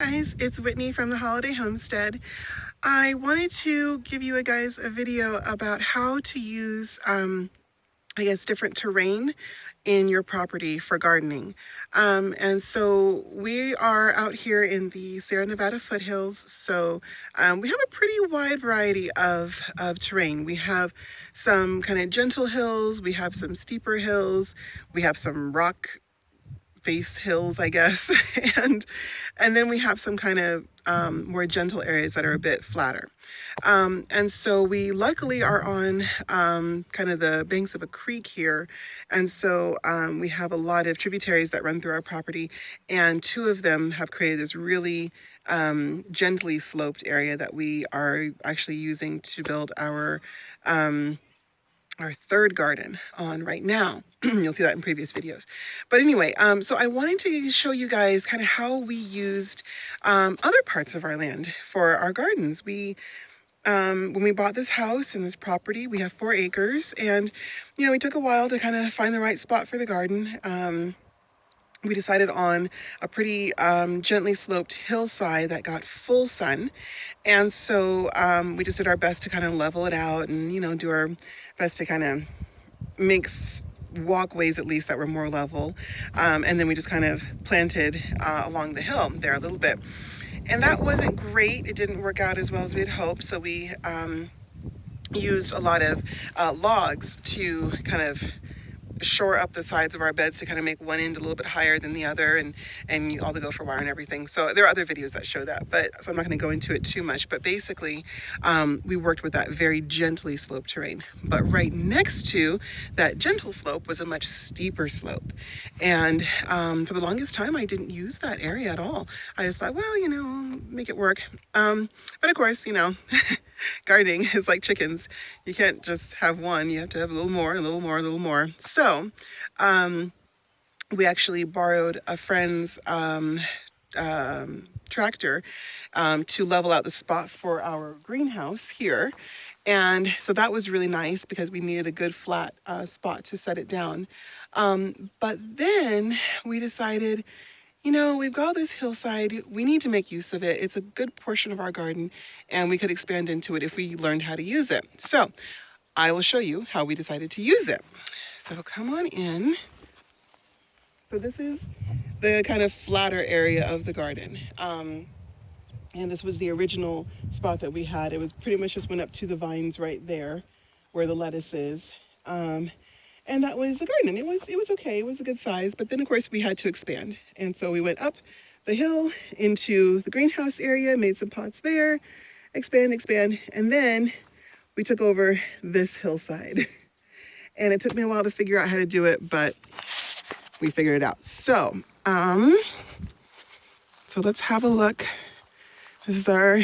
Guys, it's Whitney from the Holiday Homestead. I wanted to give you guys a video about how to use, different terrain in your property for gardening. And so we are out here in the Sierra Nevada foothills. So we have a pretty wide variety of terrain. We have some kind of gentle hills, we have some steeper hills, we have some rock face hills, I guess, and then we have some kind of more gentle areas that are a bit flatter. And so we luckily are on kind of the banks of a creek here, and so we have a lot of tributaries that run through our property, and two of them have created this really gently sloped area that we are actually using to build our third garden on right now. You'll see that in previous videos. But anyway, so I wanted to show you guys kind of how we used other parts of our land for our gardens. When we bought this house and this property, we have 4 acres, and we took a while to kind of find the right spot for the garden. We decided on a pretty gently sloped hillside that got full sun. And so we just did our best to kind of level it out and, do our best to kind of make walkways at least that were more level. And then we just kind of planted along the hill there a little bit. And that wasn't great. It didn't work out as well as we had hoped. So we used a lot of logs to kind of shore up the sides of our beds to kind of make one end a little bit higher than the other, and all the gopher wire and everything. So there are other videos that show that, but so I'm not going to go into it too much. But basically, we worked with that very gently sloped terrain. But right next to that gentle slope was a much steeper slope, and for the longest time, I didn't use that area at all. I just thought, well, make it work. But of course, gardening is like chickens. You can't just have one. You have to have a little more, a little more, a little more. So we actually borrowed a friend's tractor to level out the spot for our greenhouse here. And so that was really nice because we needed a good flat spot to set it down. But then we decided, we've got this hillside, we need to make use of it. It's a good portion of our garden, and we could expand into it if we learned how to use it. So I will show you how we decided to use it. So come on in. So this is the kind of flatter area of the garden. And this was the original spot that we had. It was pretty much just went up to the vines right there where the lettuce is. And that was the garden. It was okay. It was a good size. But then, of course, we had to expand. And so we went up the hill into the greenhouse area, made some pots there, expand. And then we took over this hillside. And it took me a while to figure out how to do it, but we figured it out. So let's have a look. This is our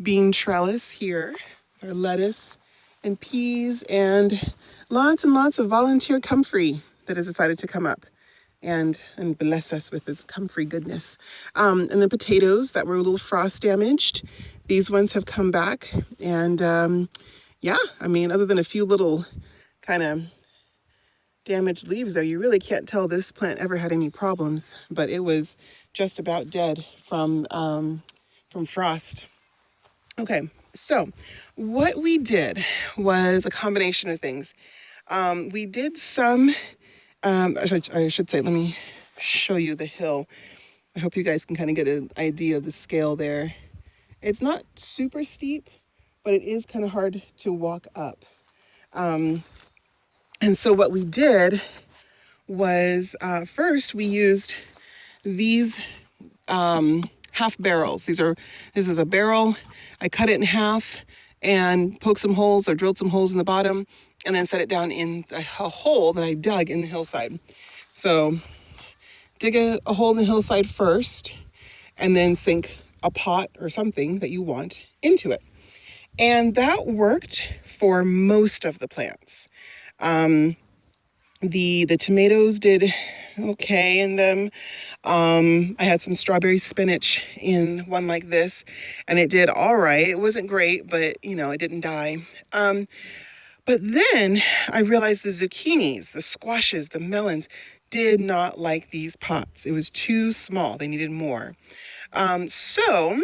bean trellis here, our lettuce and peas and lots of volunteer comfrey that has decided to come up and bless us with its comfrey goodness. And the potatoes that were a little frost damaged, these ones have come back. And other than a few little kind of damaged leaves there, you really can't tell this plant ever had any problems, but it was just about dead from frost. Okay, so what we did was a combination of things. We did some, I should say, let me show you the hill. I hope you guys can kind of get an idea of the scale there. It's not super steep, but it is kind of hard to walk up. And so what we did was first we used these half barrels. This is a barrel. I cut it in half and poked some holes or drilled some holes in the bottom and then set it down in a hole that I dug in the hillside. So dig a hole in the hillside first and then sink a pot or something that you want into it. And that worked for most of the plants. The tomatoes did okay in them. I had some strawberry spinach in one like this, and it did all right. It wasn't great, but it didn't die. But then I realized the zucchinis, the squashes, the melons did not like these pots. It was too small. They needed more. So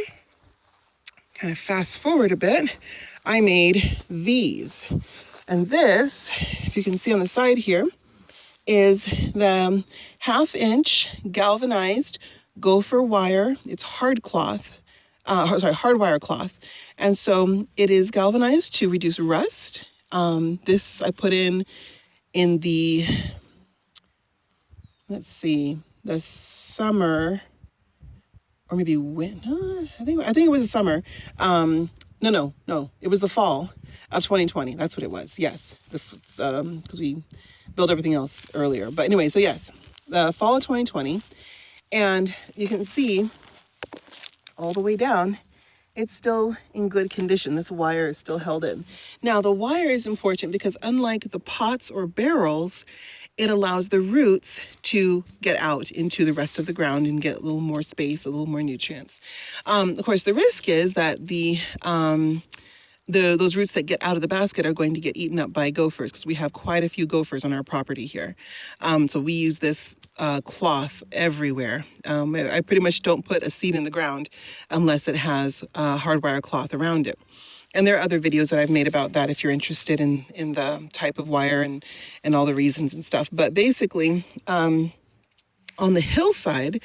kind of fast forward a bit, I made these. And this, if you can see on the side here, is the 1/2-inch galvanized gopher wire. It's hard cloth, hard wire cloth. And so it is galvanized to reduce rust. This I put in the, let's see, the summer, or maybe I think it was the summer. No, it was the fall of 2020. That's what it was. Yes, because we built everything else earlier. But anyway, so yes, the fall of 2020, and you can see all the way down, it's still in good condition. This wire is still held in. Now, the wire is important because unlike the pots or barrels, it allows the roots to get out into the rest of the ground and get a little more space, a little more nutrients. Of course, the risk is that those roots that get out of the basket are going to get eaten up by gophers, because we have quite a few gophers on our property here. So we use this cloth everywhere. I pretty much don't put a seed in the ground unless it has hardwire cloth around it. And there are other videos that I've made about that if you're interested in the type of wire and all the reasons and stuff. But basically, on the hillside,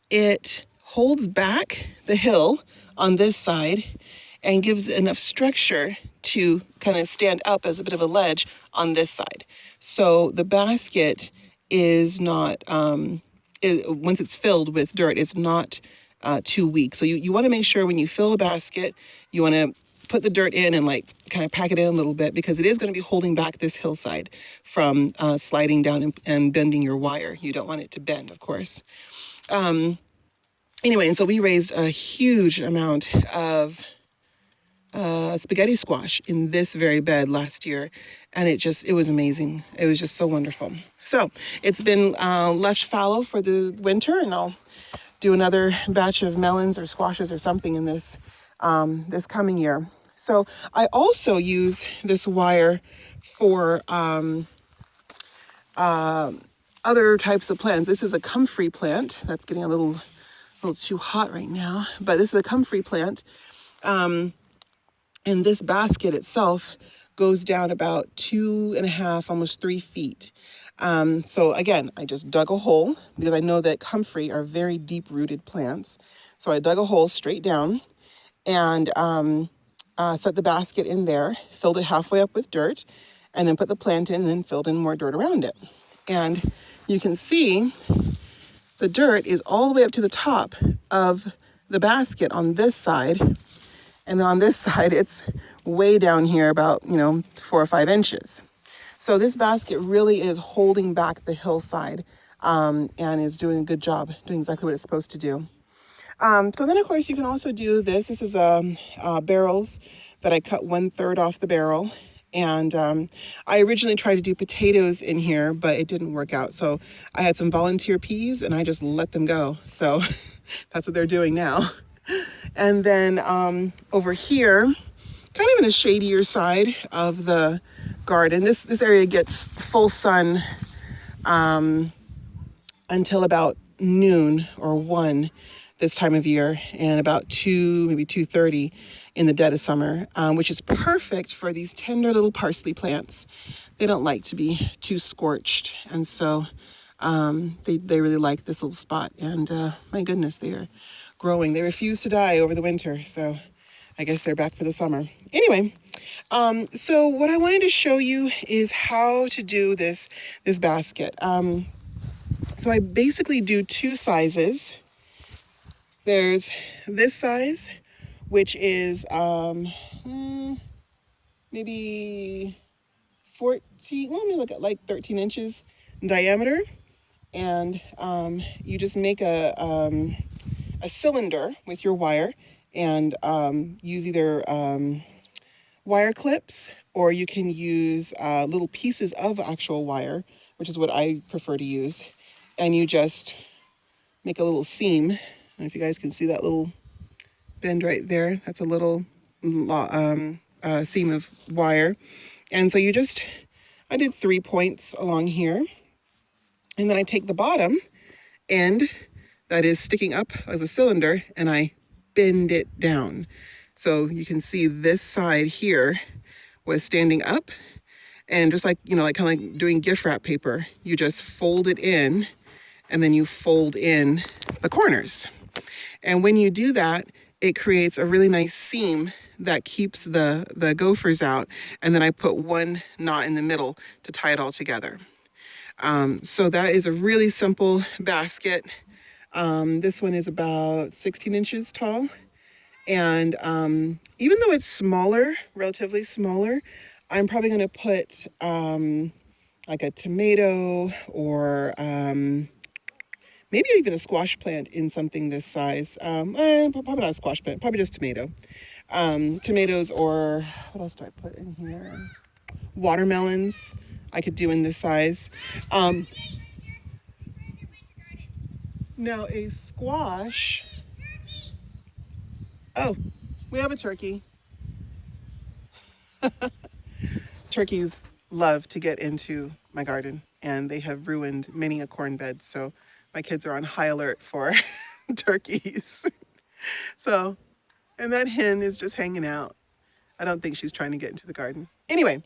it holds back the hill on this side and gives enough structure to kind of stand up as a bit of a ledge on this side. So the basket is not, once it's filled with dirt, it's not too weak. So you want to make sure when you fill a basket, you want to put the dirt in and like kind of pack it in a little bit, because it is going to be holding back this hillside from sliding down and bending your wire. You don't want it to bend, of course. Anyway, and so we raised a huge amount of spaghetti squash in this very bed last year, and it was amazing. It was just so wonderful. So it's been left fallow for the winter, and I'll do another batch of melons or squashes or something in this this coming year. So I also use this wire for other types of plants. This is a comfrey plant that's getting a little too hot right now, but this is a comfrey plant. And this basket itself goes down about 2.5, almost 3 feet. So again, I just dug a hole because I know that comfrey are very deep-rooted plants. So I dug a hole straight down and set the basket in there, filled it halfway up with dirt, and then put the plant in and then filled in more dirt around it. And you can see the dirt is all the way up to the top of the basket on this side. And then on this side, it's way down here about, 4 or 5 inches. So this basket really is holding back the hillside and is doing a good job, doing exactly what it's supposed to do. So then, of course, you can also do this. This is barrels that I cut 1/3 off the barrel. And I originally tried to do potatoes in here, but it didn't work out. So I had some volunteer peas and I just let them go. So that's what they're doing now. And then over here, kind of in a shadier side of the garden, this area gets full sun until about noon or 1 this time of year, and about 2, maybe 2:30 in the dead of summer, which is perfect for these tender little parsley plants. They don't like to be too scorched, and so they really like this little spot. And my goodness, they are growing. They refuse to die over the winter, so I guess they're back for the summer. Anyway, so what I wanted to show you is how to do this basket. So I basically do 2 sizes. There's this size, which is maybe 14, well, let me look at like 13 inches in diameter. And you just make a cylinder with your wire and use either wire clips, or you can use little pieces of actual wire, which is what I prefer to use. And you just make a little seam. I don't know if you guys can see that little bend right there. That's a little seam of wire. And so I did 3 points along here. And then I take the bottom end that is sticking up as a cylinder, and I bend it down. So you can see this side here was standing up, and just like, you know, like kind of like doing gift wrap paper, you just fold it in and then you fold in the corners. And when you do that, it creates a really nice seam that keeps the gophers out. And then I put one knot in the middle to tie it all together. So that is a really simple basket. This one is about 16 inches tall. And even though it's smaller, relatively smaller, I'm probably going to put like a tomato or maybe even a squash plant in something this size. Probably not a squash plant, probably just tomato. Tomatoes, or what else do I put in here? Watermelons I could do in this size. Now a squash. Oh, we have a turkey. Turkeys love to get into my garden, and they have ruined many a corn bed. So my kids are on high alert for turkeys. So, and that hen is just hanging out. I don't think she's trying to get into the garden. Anyway,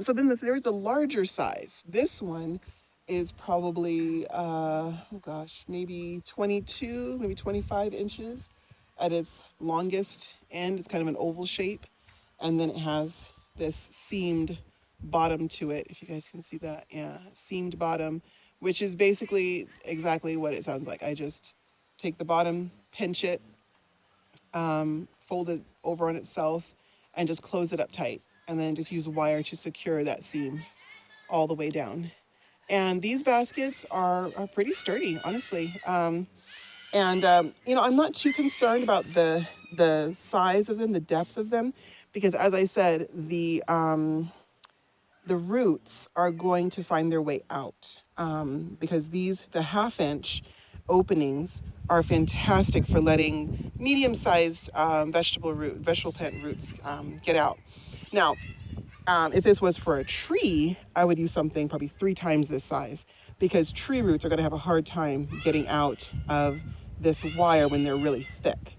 so then there's a larger size. This one is probably, oh gosh, maybe 22, maybe 25 inches at its longest end. It's kind of an oval shape. And then it has this seamed bottom to it, if you guys can see that. Yeah, seamed bottom, which is basically exactly what it sounds like. I just take the bottom, pinch it, fold it over on itself, and just close it up tight. And then just use wire to secure that seam all the way down. And these baskets are pretty sturdy, honestly. You know, I'm not too concerned about the size of them, the depth of them, because as I said, the roots are going to find their way out, because the 1/2 inch openings are fantastic for letting medium-sized vegetable plant roots get out. Now, if this was for a tree, I would use something probably 3 times this size, because tree roots are going to have a hard time getting out of this wire when they're really thick.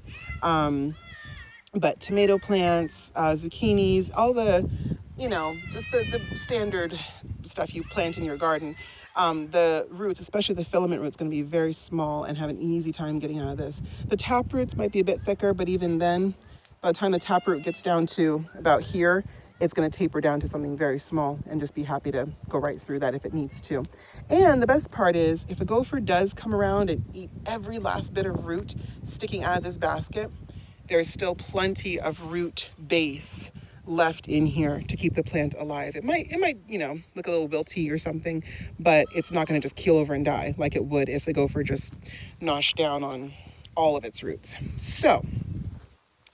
But tomato plants, zucchinis, all the, you know, just the standard stuff you plant in your garden, the roots, especially the filament roots, going to be very small and have an easy time getting out of this. The tap roots might be a bit thicker, but even then, by the time the tap root gets down to about here, it's going to taper down to something very small and just be happy to go right through that if it needs to. And the best part is, if a gopher does come around and eat every last bit of root sticking out of this basket, there's still plenty of root base left in here to keep the plant alive. It might, you know, look a little wilty or something, but it's not going to just keel over and die like it would if the gopher just noshed down on all of its roots. So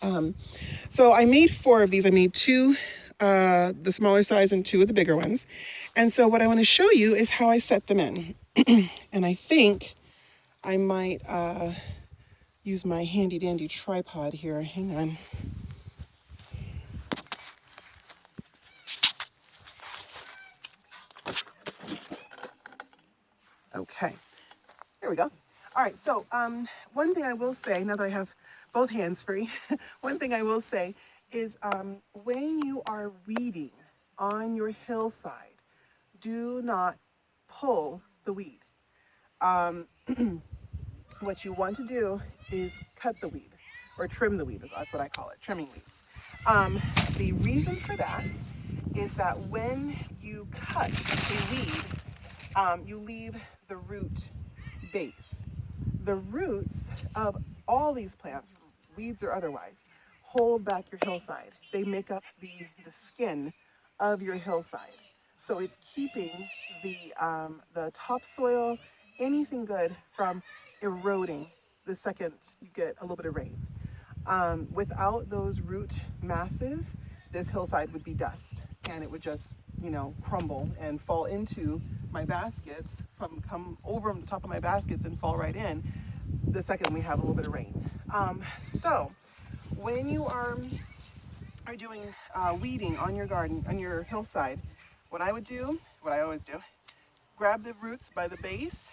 I made 4 of these. I made 2, the smaller size, and 2 of the bigger ones. And so what I want to show you is how I set them in. And I think I might use my handy dandy tripod here. Hang on. Okay, here we go. All right, so one thing I will say, now that I have both hands free, one thing I will say is when you are weeding on your hillside, do not pull the weed. What you want to do is cut the weed, or trim the weed, that's what I call it, trimming weeds. The reason for that is that when you cut a weed, you leave the root base. The roots of all these plants, weeds or otherwise, hold back your hillside. They make up the skin of your hillside. So it's keeping the topsoil, anything good, from eroding the second you get a little bit of rain. Without those root masses, this hillside would be dust, and it would just, you know, crumble and fall into my baskets, come over the top of my baskets and fall right in the second we have a little bit of rain. So when you are doing weeding on your garden, on your hillside, what I would do, what I always do, grab the roots by the base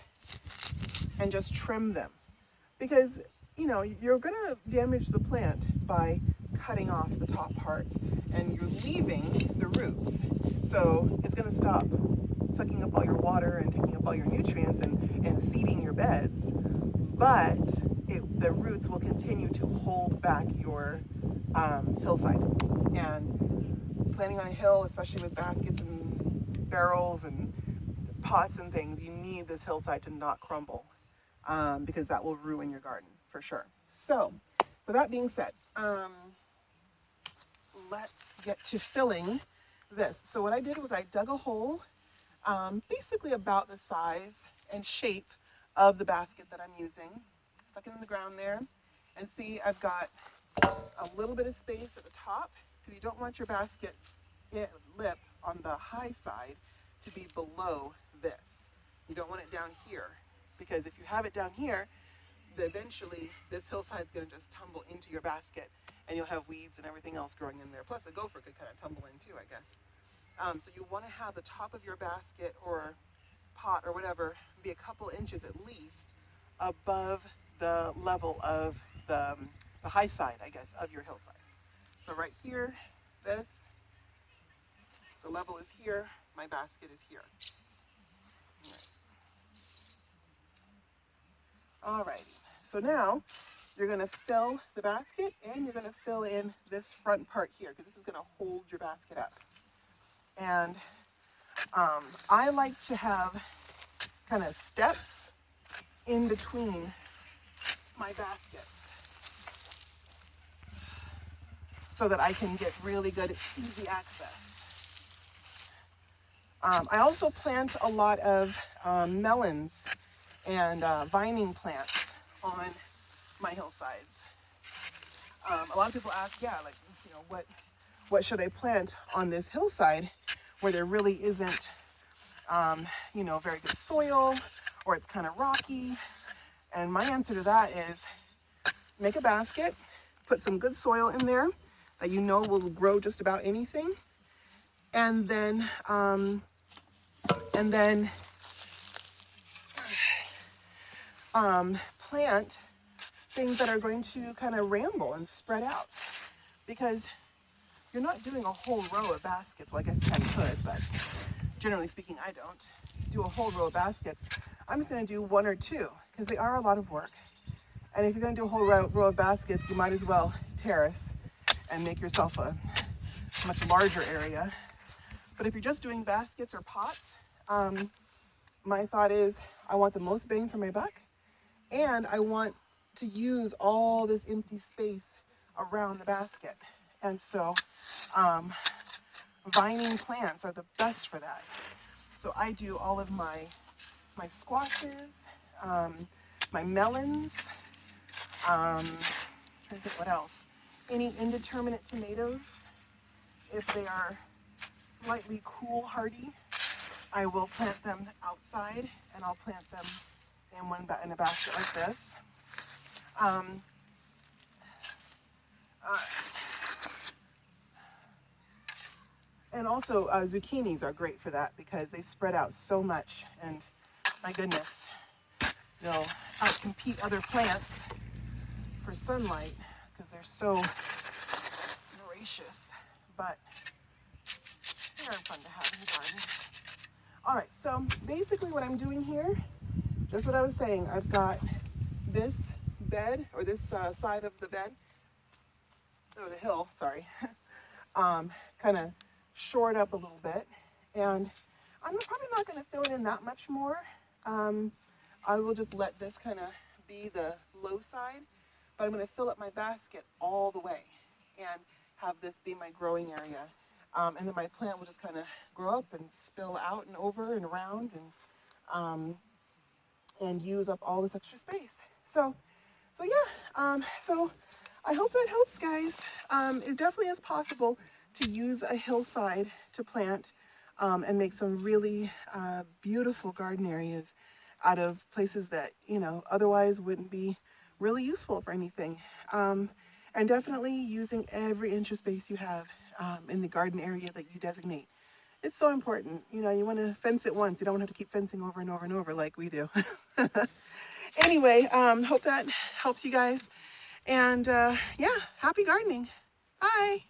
and just trim them. because you know you're going to damage the plant by cutting off the top parts, and you're leaving the roots. So it's going to stop sucking up all your water and taking up all your nutrients and seeding your beds, but the roots will continue to hold back your hillside. And planting on a hill, especially with baskets and barrels and pots and things, you need this hillside to not crumble, because that will ruin your garden for sure. So that being said, let's get to filling this. So what I did was I dug a hole, basically about the size and shape of the basket that I'm using. Stuck it in the ground there, and see, I've got a little bit of space at the top, because you don't want your basket lip on the high side to be below this. You don't want it down here, because if you have it down here, eventually this hillside is going to just tumble into your basket, and you'll have weeds and everything else growing in there. Plus a gopher could kind of tumble in too, I guess. So you want to have the top of your basket or pot or whatever be a couple inches at least above the level of the high side, I guess, of your hillside. So right here, the level is here, my basket is here. All right. So now you're going to fill the basket, and you're going to fill in this front part here, because this is going to hold your basket up. And I like to have kind of steps in between my baskets so that I can get really good, easy access. I also plant a lot of melons and vining plants on my hillsides. A lot of people ask, yeah, like, you know, what should I plant on this hillside where there really isn't, you know, very good soil, or it's kind of rocky? And my answer to that is make a basket, put some good soil in there that you know will grow just about anything, and then plant things that are going to kind of ramble and spread out, because you're not doing a whole row of baskets. Well, I guess 10 could, but generally speaking, I don't do a whole row of baskets. I'm just going to do one or two, because they are a lot of work. And if you're going to do a whole row of baskets, you might as well terrace and make yourself a much larger area. But if you're just doing baskets or pots, my thought is I want the most bang for my buck, and I want to use all this empty space around the basket. And so vining plants are the best for that. So I do all of my squashes, my melons, trying to think what else. Any indeterminate tomatoes, if they are slightly cool hardy, I will plant them outside, and I'll plant them in a basket like this. And also zucchinis are great for that, because they spread out so much, and my goodness, they'll outcompete other plants for sunlight because they're so voracious, but they're fun to have in the garden. All right, so basically what I'm doing here, just what I was saying, I've got this bed, or this side of the bed, or the hill, sorry, kind of shored up a little bit, and I'm probably not going to fill it in that much more. I will just let this kind of be the low side, but I'm going to fill up my basket all the way and have this be my growing area. And then my plant will just kind of grow up and spill out and over and around, and use up all this extra space. So yeah, so I hope that helps, guys. It definitely is possible to use a hillside to plant and make some really beautiful garden areas out of places that, you know, otherwise wouldn't be really useful for anything. And definitely using every inch of space you have in the garden area that you designate. It's so important. You know, you want to fence it once. You don't have to keep fencing over and over and over like we do. Anyway, hope that helps you guys. And yeah, happy gardening. Bye.